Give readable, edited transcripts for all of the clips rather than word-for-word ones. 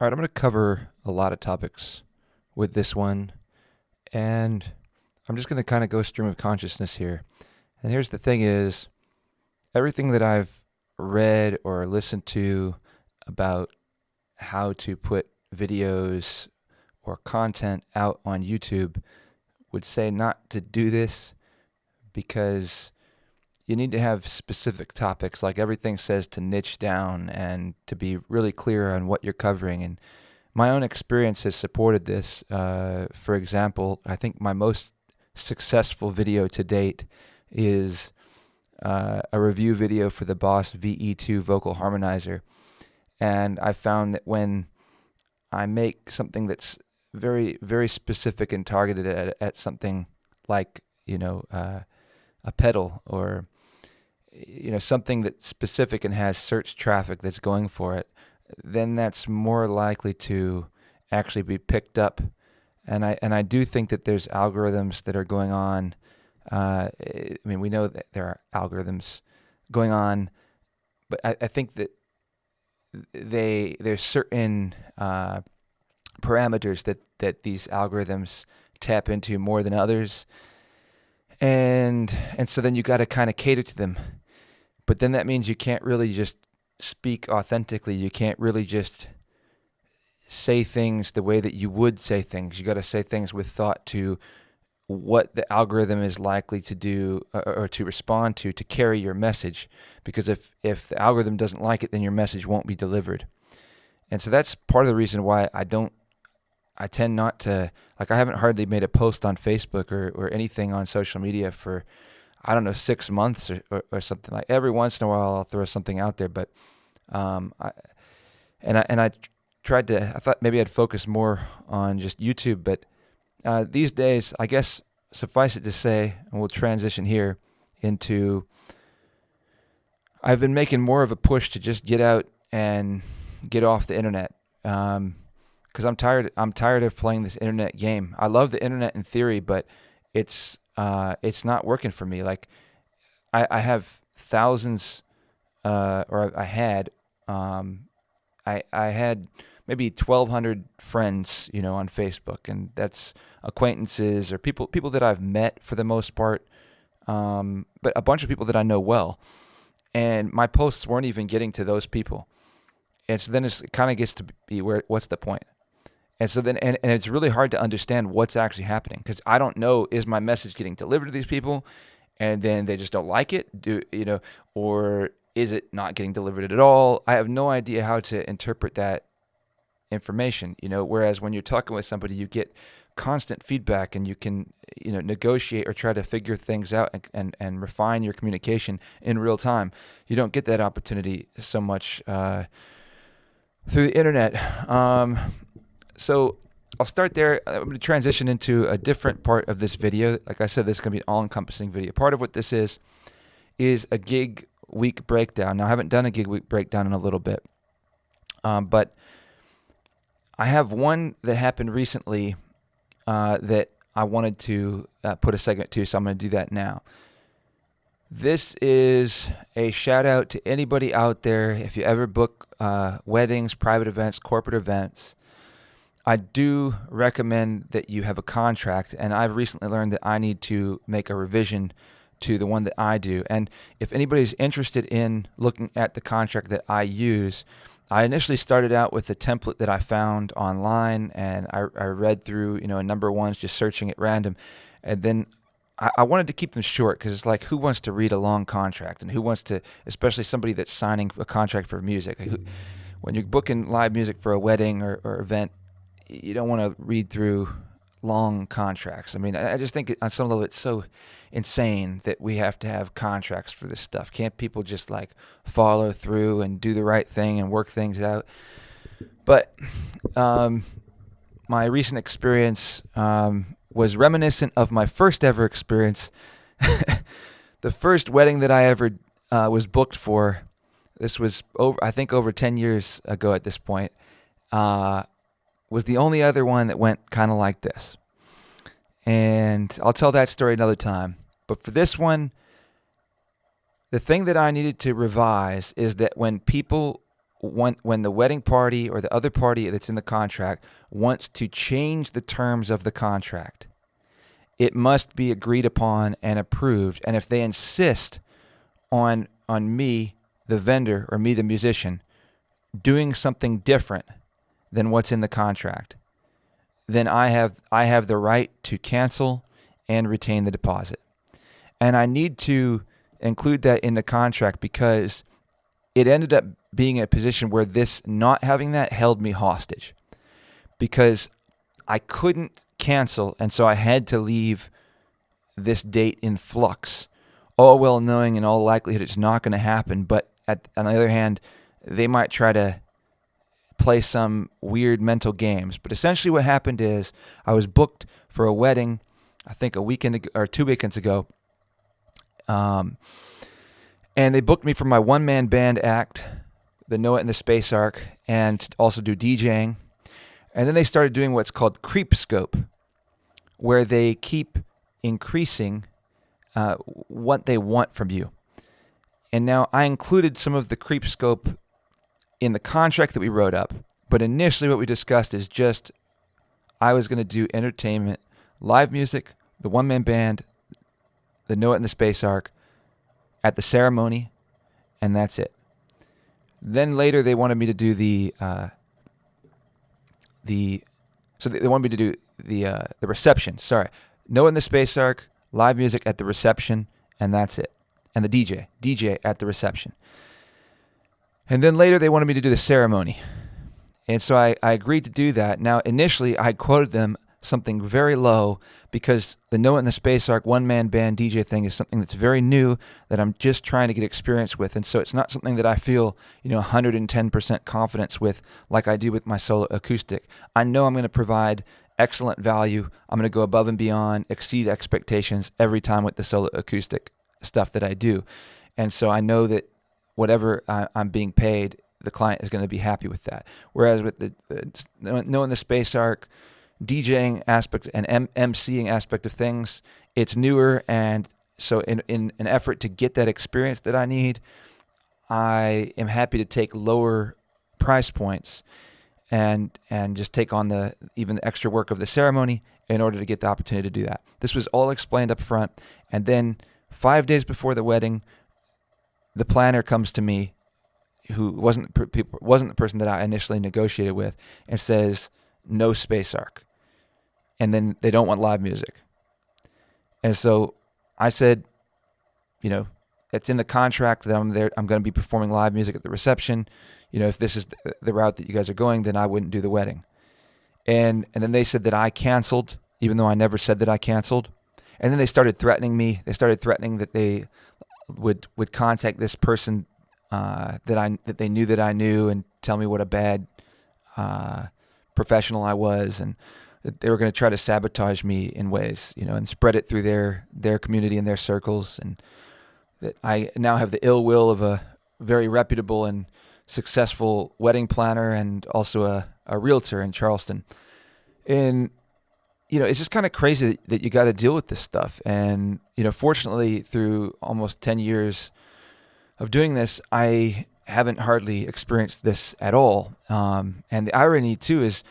All right, I'm going to cover a lot of topics with this one, and I'm just going to kind of go stream of consciousness here. And here's the thing is, everything that I've read or listened to about how to put videos or content out on YouTube would say not to do this because you need to have specific topics. Like everything says to niche down and to be really clear on what you're covering. And my own experience has supported this. For example, I think my most successful video to date is a review video for the Boss VE2 vocal harmonizer. And I found that when I make something that's very, very specific and targeted at something like, a pedal or something that's specific and has search traffic that's going for it, then that's more likely to actually be picked up. And I do think that there's algorithms that are going on. We know that there are algorithms going on, but I think that there's certain parameters that these algorithms tap into more than others. And so then you got to kind of cater to them. But then that means you can't really just speak authentically. You can't really just say things the way that you would say things. You got to say things with thought to what the algorithm is likely to do or to respond to carry your message. Because if the algorithm doesn't like it, then your message won't be delivered. And so that's part of the reason why I tend not to, I haven't hardly made a post on Facebook or anything on social media for, 6 months or something. Like every once in a while I'll throw something out there, but I thought maybe I'd focus more on just YouTube, but these days, I guess, suffice it to say, and we'll transition here into, I've been making more of a push to just get out and get off the internet. Because I'm tired of playing this internet game. I love the internet in theory, but it's not working for me. Like I have thousands, or I had maybe 1,200 friends, on Facebook, and that's acquaintances or people that I've met for the most part, but a bunch of people that I know well, and my posts weren't even getting to those people, and so then it kind of gets to be what's the point? And so then, and it's really hard to understand what's actually happening because I don't know, is my message getting delivered to these people and then they just don't like it, or is it not getting delivered at all? I have no idea how to interpret that information, whereas when you're talking with somebody, you get constant feedback and you can, negotiate or try to figure things out and refine your communication in real time. You don't get that opportunity so much through the internet. So I'll start there. I'm going to transition into a different part of this video. Like I said, this is going to be an all-encompassing video. Part of what this is a gig week breakdown. Now, I haven't done a gig week breakdown in a little bit, but I have one that happened recently that I wanted to put a segment to, so I'm going to do that now. This is a shout out to anybody out there. If you ever book weddings, private events, corporate events, I do recommend that you have a contract, and I've recently learned that I need to make a revision to the one that I do. And if anybody's interested in looking at the contract that I use, I initially started out with a template that I found online, and I read through, a number of ones, just searching at random. And then I wanted to keep them short because it's like, who wants to read a long contract, and who wants to, especially somebody that's signing a contract for music. Like when you're booking live music for a wedding or event, you don't want to read through long contracts. I just think on some level it's so insane that we have to have contracts for this stuff. Can't people just follow through and do the right thing and work things out? But my recent experience was reminiscent of my first ever experience. The first wedding that I ever was booked for, this was over 10 years ago at this point, was the only other one that went kind of like this. And I'll tell that story another time. But for this one, the thing that I needed to revise is that when people when the wedding party or the other party that's in the contract wants to change the terms of the contract, it must be agreed upon and approved. And if they insist on me, the vendor, or me, the musician, doing something different than what's in the contract, then I have the right to cancel and retain the deposit. And I need to include that in the contract because it ended up being a position where this not having that held me hostage, because I couldn't cancel, and so I had to leave this date in flux, all well knowing in all likelihood it's not going to happen. But on the other hand, they might try to play some weird mental games. But essentially what happened is I was booked for a wedding, I think a weekend ago, or 2 weekends ago, and they booked me for my one-man band act, the Noah and the Space Ark, and also do DJing. And then they started doing what's called creep scope, where they keep increasing what they want from you. And now I included some of the creep scope in the contract that we wrote up, but initially what we discussed is just I was going to do entertainment, live music, the one-man band, the Noah and the Space Ark, at the ceremony, and that's it. Then later they wanted me to do the reception. Sorry, Noah and the Space Ark, live music at the reception, and that's it. And the DJ at the reception. And then later they wanted me to do the ceremony. And so I agreed to do that. Now, initially I quoted them something very low because the Noah and the Space Ark one-man band DJ thing is something that's very new that I'm just trying to get experience with. And so it's not something that I feel, 110% confidence with like I do with my solo acoustic. I know I'm going to provide excellent value. I'm going to go above and beyond, exceed expectations every time with the solo acoustic stuff that I do. And so I know that whatever I'm being paid, the client is going to be happy with that. Whereas with the Noah and the Space Ark DJing aspect and MCing aspect of things, it's newer, and so in an effort to get that experience that I need, I am happy to take lower price points and just take on even the extra work of the ceremony in order to get the opportunity to do that. This was all explained up front, and then 5 days before the wedding, the planner comes to me, who wasn't the person that I initially negotiated with, and says, no Space Ark. And then they don't want live music. And so I said, it's in the contract that I'm there. I'm going to be performing live music at the reception. If this is the route that you guys are going, then I wouldn't do the wedding. And then they said that I canceled, even though I never said that I canceled. And then they started threatening me. They started threatening that they would contact this person that they knew that I knew and tell me what a bad professional I was, and that they were going to try to sabotage me in ways, and spread it through their community and their circles, and that I now have the ill will of a very reputable and successful wedding planner and also a realtor in Charleston. And it's just kind of crazy that you got to deal with this stuff. And fortunately, through almost 10 years of doing this, I haven't hardly experienced this at all. And the irony too is,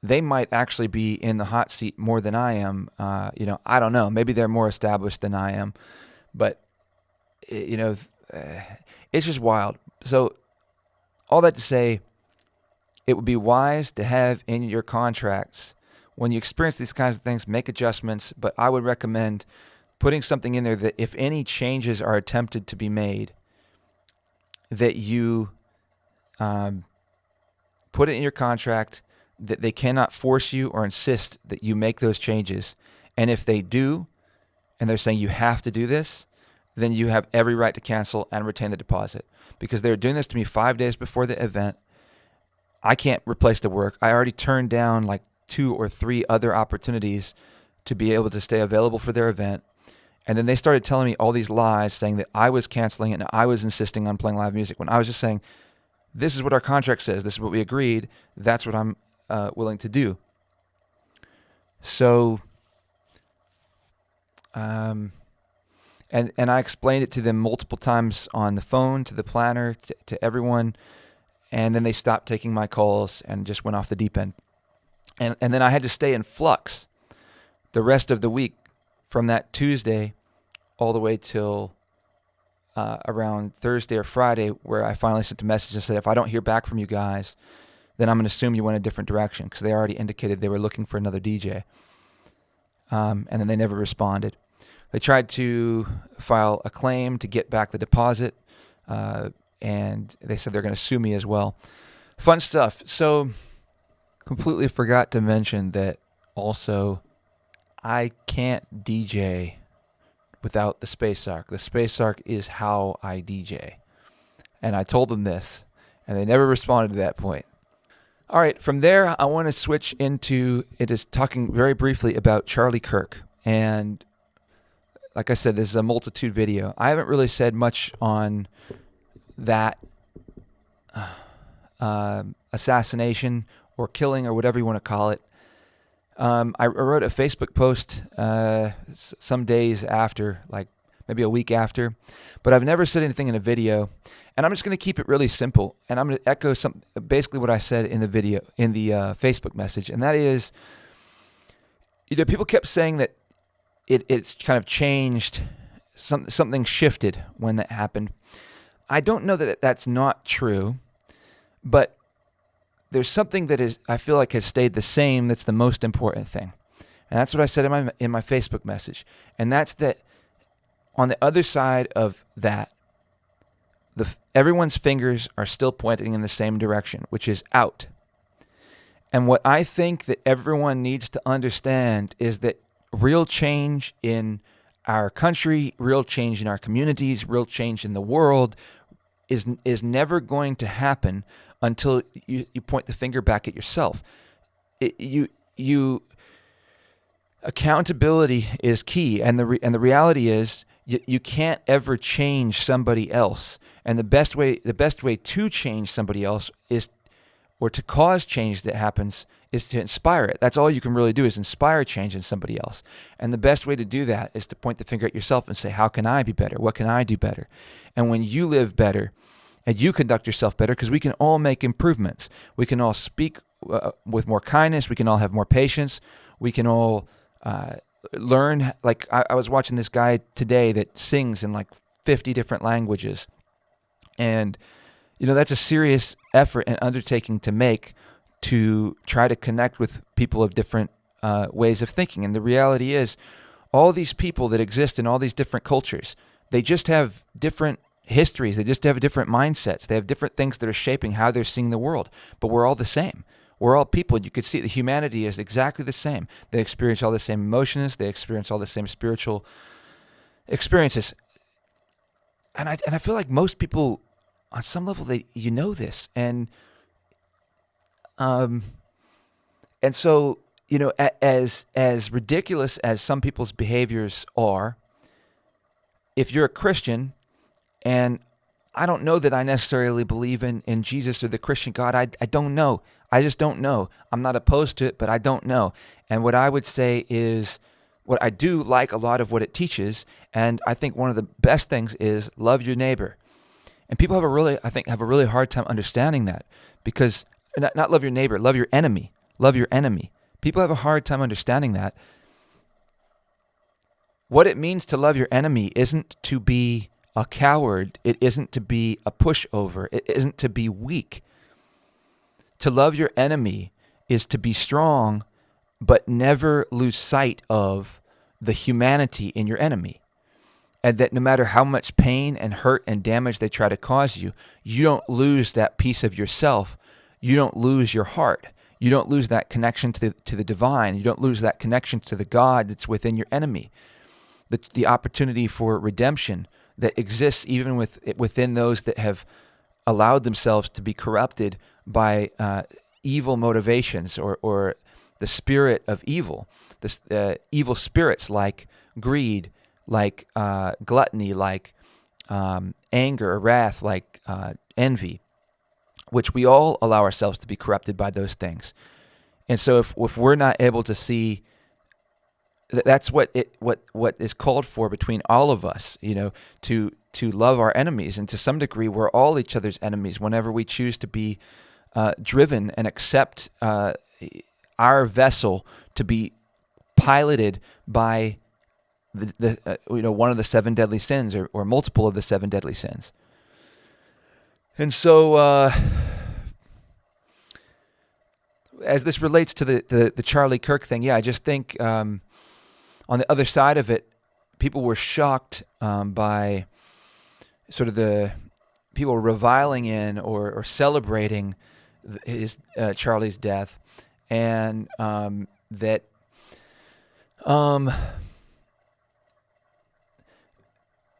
they might actually be in the hot seat more than I am. I don't know. Maybe they're more established than I am, but it's just wild. So all that to say, it would be wise to have in your contracts, when you experience these kinds of things, make adjustments. But I would recommend putting something in there that if any changes are attempted to be made, that you put it in your contract that they cannot force you or insist that you make those changes. And if they do, and they're saying you have to do this, then you have every right to cancel and retain the deposit. Because they're doing this to me 5 days before the event. I can't replace the work. I already turned down like 2 or 3 other opportunities to be able to stay available for their event. And then they started telling me all these lies, saying that I was canceling and I was insisting on playing live music, when I was just saying, this is what our contract says, this is what we agreed, that's what I'm willing to do. So And I explained it to them multiple times on the phone, to the planner, to everyone. And then they stopped taking my calls and just went off the deep end. And then I had to stay in flux the rest of the week from that Tuesday all the way till around Thursday or Friday, where I finally sent a message and said, if I don't hear back from you guys, then I'm going to assume you went a different direction, because they already indicated they were looking for another DJ. And then they never responded. They tried to file a claim to get back the deposit, and they said they're going to sue me as well. Fun stuff. So completely forgot to mention that also I can't DJ without the Space Arc. The Space Arc is how I DJ. And I told them this, and they never responded to that point. All right, from there, I want to switch into, it is talking very briefly about Charlie Kirk. And like I said, this is a multitude video. I haven't really said much on that assassination or killing or whatever you want to call it. I wrote a Facebook post some days after, like maybe a week after, but I've never said anything in a video. And I'm just going to keep it really simple, and I'm going to echo basically what I said in the video, in the Facebook message, and that is, people kept saying that it's kind of changed, something shifted when that happened. I don't know that that's not true, but there's something that I feel like has stayed the same. That's the most important thing, and that's what I said in my Facebook message, and that's that on the other side of that, everyone's fingers are still pointing in the same direction, which is out. And what I think that everyone needs to understand is that real change in our country, real change in our communities, real change in the world is never going to happen until you point the finger back at yourself. Accountability is key, and the reality is you can't ever change somebody else. And the best way to change somebody else or to cause change that happens is to inspire it. That's all you can really do, is inspire change in somebody else. And the best way to do that is to point the finger at yourself and say, how can I be better? What can I do better? And when you live better and you conduct yourself better, because we can all make improvements. We can all speak with more kindness. We can all have more patience. We can all learn. Like I was watching this guy today that sings in like 50 different languages. And, that's a serious effort and undertaking to make, to try to connect with people of different ways of thinking. And the reality is, all these people that exist in all these different cultures, they just have different histories. They just have different mindsets. They have different things that are shaping how they're seeing the world. But we're all the same. We're all people. You could see that humanity is exactly the same. They experience all the same emotions. They experience all the same spiritual experiences. And I feel like most people, on some level, you know this. And so, as ridiculous as some people's behaviors are, if you're a Christian, and I don't know that I necessarily believe in Jesus or the Christian God. I don't know. I just don't know. I'm not opposed to it, but I don't know. And what I would say is, what I do like a lot of what it teaches, and I think one of the best things is love your neighbor. And people have a really hard time understanding that, because not love your neighbor, love your enemy. Love your enemy. People have a hard time understanding that. What it means to love your enemy isn't to be a coward. It isn't to be a pushover. It isn't to be weak. To love your enemy is to be strong, but never lose sight of the humanity in your enemy. And that no matter how much pain and hurt and damage they try to cause you, you don't lose that piece of yourself. You don't lose your heart. You don't lose that connection to the divine. You don't lose that connection to the God that's within your enemy. The opportunity for redemption that exists even within those that have allowed themselves to be corrupted by evil motivations or the spirit of evil, evil spirits like greed, like gluttony, like anger or wrath, like envy, which we all allow ourselves to be corrupted by those things. And so if we're not able to see that's what is called for between all of us, to love our enemies. And to some degree, we're all each other's enemies whenever we choose to be driven and accept our vessel to be piloted by one of the seven deadly sins, or multiple of the seven deadly sins. And so, as this relates to the Charlie Kirk thing, I just think on the other side of it, people were shocked by sort of the people reviling in or celebrating his Charlie's death, and that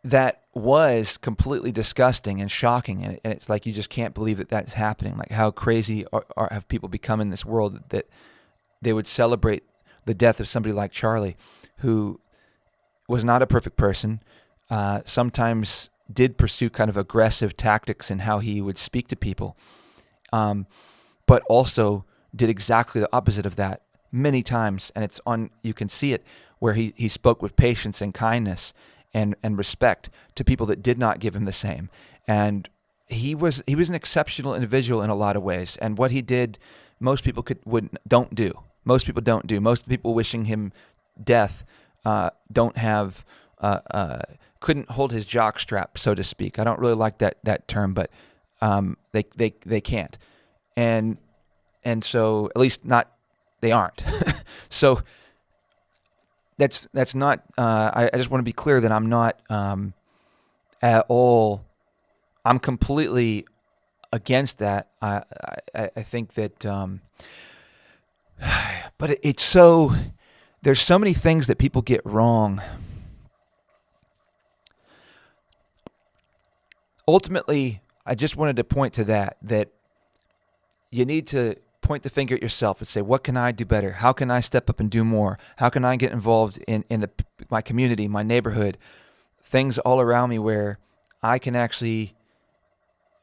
that was completely disgusting and shocking, and it's like you just can't believe that that's happening. Like, how crazy have people become in this world that they would celebrate the death of somebody like Charlie, who was not a perfect person, sometimes did pursue kind of aggressive tactics in how he would speak to people, but also did exactly the opposite of that many times. And you can see it, where he spoke with patience and kindness and respect to people that did not give him the same. And he was an exceptional individual in a lot of ways. And what he did, most people don't do. Most people don't do. Most people wishing him death don't have couldn't hold his jock strap, so to speak. I don't really like that term, but they can't. And so, at least not, they aren't. So that's not. I just want to be clear that I'm not at all. I'm completely against that. I think that, but it's so. There's so many things that people get wrong. Ultimately, I just wanted to point to that you need to point the finger at yourself and say, what can I do better? How can I step up and do more? How can I get involved in my community, my neighborhood, things all around me where I can actually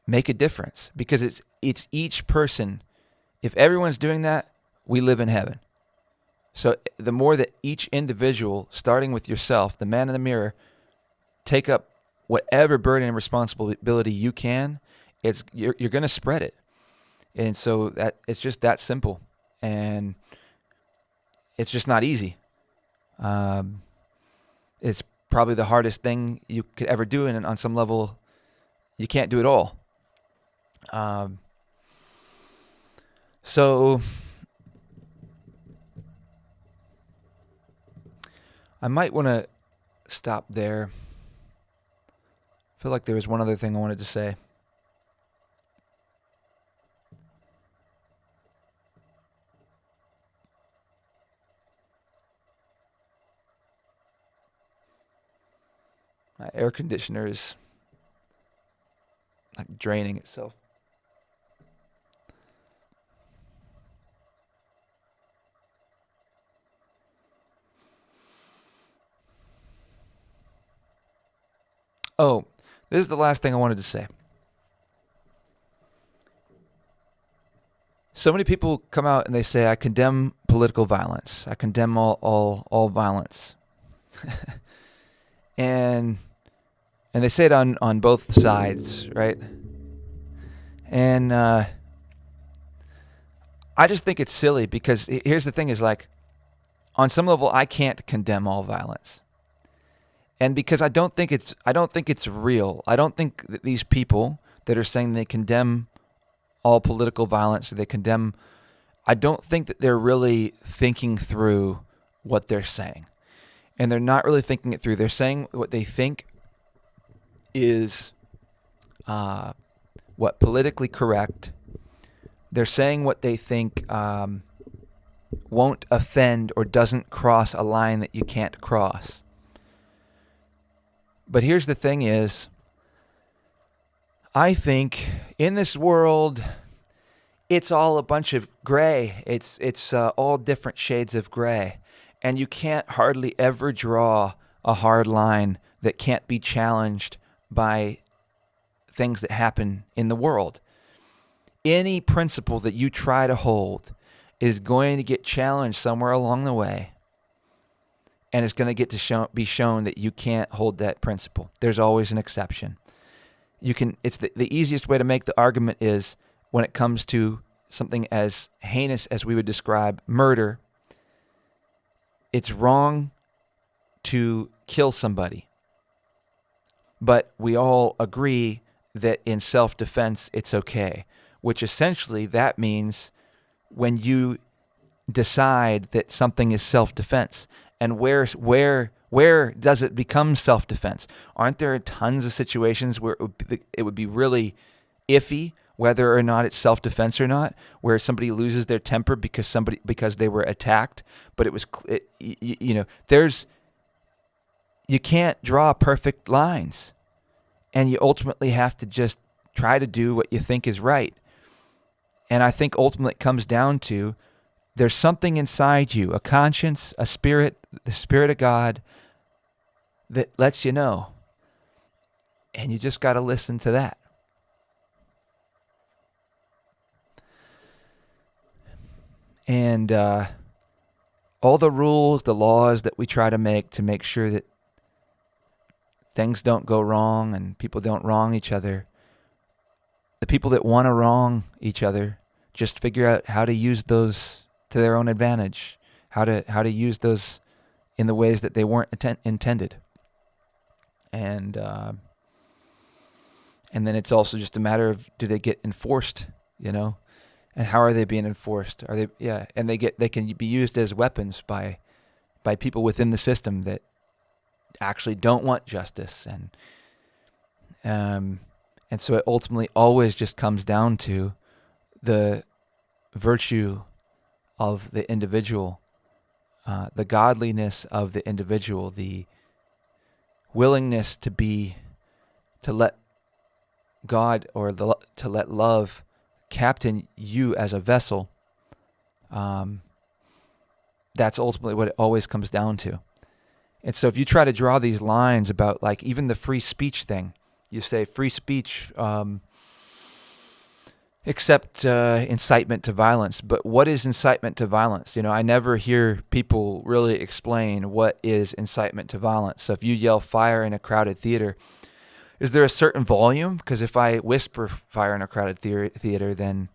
make a difference? Because it's each person. If everyone's doing that, we live in heaven. So the more that each individual, starting with yourself, the man in the mirror, take up whatever burden and responsibility you can, you're going to spread it. And so that it's just that simple, and it's just not easy. It's probably the hardest thing you could ever do, and on some level, you can't do it all. So I might want to stop there. I feel like there was one other thing I wanted to say. My air conditioner is like draining itself. Oh, this is the last thing I wanted to say. So many people come out and they say, I condemn political violence. I condemn all violence. And they say it on both sides, right? And I just think it's silly, because here's the thing is, like, on some level, I can't condemn all violence. And because I don't think it's real. I don't think that these people that are saying they condemn all political violence, or they condemn, I don't think that they're really thinking through what they're saying. And they're not really thinking it through. They're saying what they think is what politically correct. They're saying what they think won't offend or doesn't cross a line that you can't cross. But here's the thing is, I think in this world, it's all a bunch of gray. It's all different shades of gray. And you can't hardly ever draw a hard line that can't be challenged by things that happen in the world. Any principle that you try to hold is going to get challenged somewhere along the way. and it's going to get to be shown that you can't hold that principle. There's always an exception. It's the easiest way to make the argument is when it comes to something as heinous as we would describe murder. It's wrong to kill somebody, but we all agree that in self-defense it's okay, which essentially that means when you decide that something is self-defense, and where does it become self-defense? Aren't there tons of situations where it would be really iffy whether or not it's self-defense or not, where somebody loses their temper because they were attacked, but you can't draw perfect lines, and you ultimately have to just try to do what you think is right. And I think ultimately it comes down to there's something inside you, a conscience, a spirit, the Spirit of God that lets you know. And you just got to listen to that. And all the rules, the laws that we try to make sure that things don't go wrong and people don't wrong each other, the people that want to wrong each other just figure out how to use those to their own advantage, how to use those in the ways that they weren't intended. And then it's also just a matter of, do they get enforced, and how are they being enforced? Are they and they can be used as weapons by people within the system that actually don't want justice, and so it ultimately always just comes down to the virtue of the individual, the godliness of the individual, the willingness to let God or to let love captain you as a vessel. That's ultimately what it always comes down to. And so if you try to draw these lines about, like, even the free speech thing, you say free speech except incitement to violence. But what is incitement to violence? I never hear people really explain what is incitement to violence. So if you yell fire in a crowded theater, is there a certain volume? Because if I whisper fire in a crowded theater, then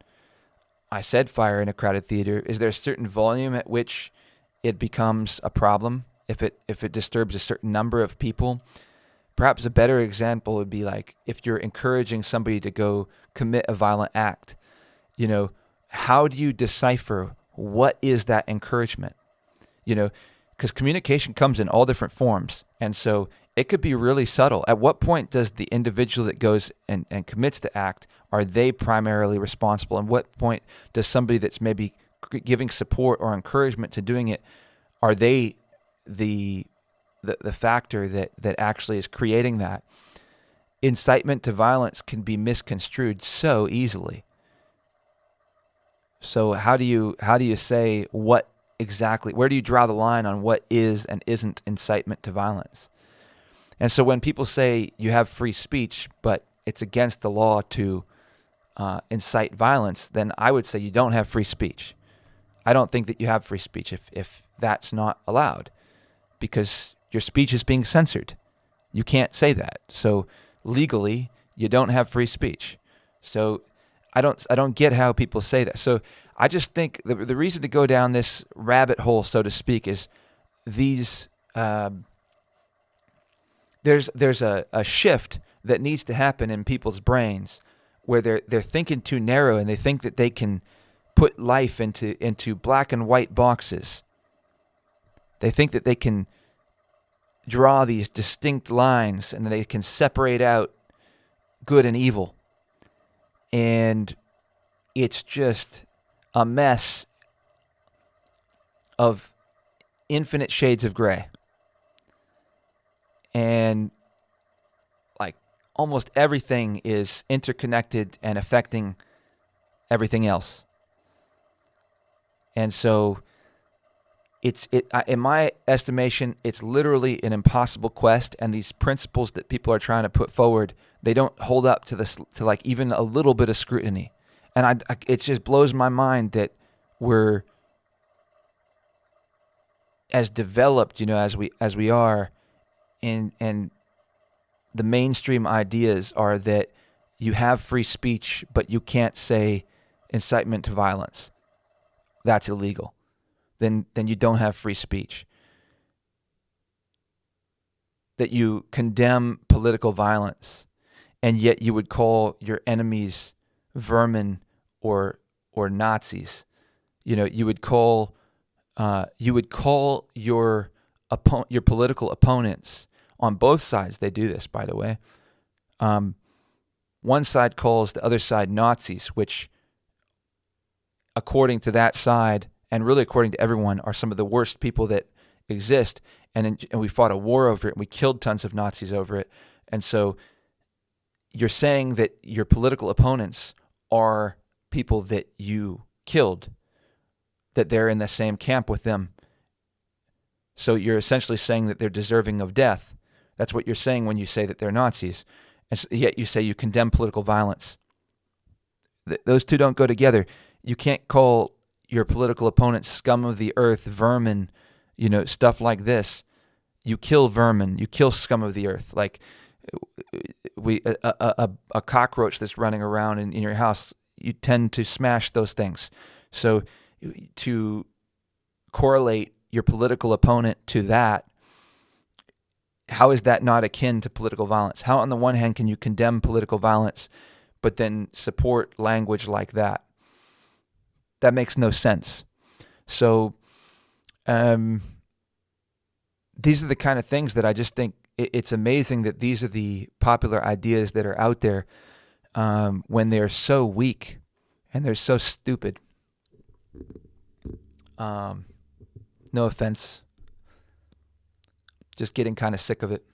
I said fire in a crowded theater. Is there a certain volume at which it becomes a problem if it disturbs a certain number of people? Perhaps a better example would be like if you're encouraging somebody to go commit a violent act, how do you decipher what is that encouragement? Because communication comes in all different forms. And so it could be really subtle. At what point does the individual that goes and commits the act, are they primarily responsible? And what point does somebody that's maybe giving support or encouragement to doing it, are they the factor that actually is creating that? Incitement to violence can be misconstrued so easily. So how do you say what exactly, where do you draw the line on what is and isn't incitement to violence? And so when people say you have free speech, but it's against the law to incite violence, then I would say you don't have free speech. I don't think that you have free speech if that's not allowed, because your speech is being censored. You can't say that. So legally, you don't have free speech. So I don't get how people say that. So I just think the reason to go down this rabbit hole, so to speak, is these there's a shift that needs to happen in people's brains where they're thinking too narrow, and they think that they can put life into black and white boxes. They think that they can draw these distinct lines and they can separate out good and evil. And it's just a mess of infinite shades of gray. And like almost everything is interconnected and affecting everything else. And so in my estimation, it's literally an impossible quest, and these principles that people are trying to put forward, they don't hold up to like even a little bit of scrutiny. And it just blows my mind that we're as developed, as we are, and the mainstream ideas are that you have free speech, but you can't say incitement to violence. That's illegal. Then you don't have free speech. That you condemn political violence, and yet you would call your enemies vermin or Nazis. You would call your political opponents on both sides. They do this, by the way. One side calls the other side Nazis, which, according to that side, and really according to everyone, are some of the worst people that exist. And we fought a war over it, and we killed tons of Nazis over it. And so you're saying that your political opponents are people that you killed, that they're in the same camp with them. So you're essentially saying that they're deserving of death. That's what you're saying when you say that they're Nazis. And yet you say you condemn political violence. Those two don't go together. You can't call your political opponents scum of the earth, vermin, stuff like this. You kill vermin. You kill scum of the earth. Like a cockroach that's running around in your house, you tend to smash those things. So to correlate your political opponent to that, how is that not akin to political violence? How, on the one hand, can you condemn political violence, but then support language like that? That makes no sense. So these are the kind of things that I just think it's amazing that these are the popular ideas that are out there when they're so weak and they're so stupid. No offense. Just getting kind of sick of it.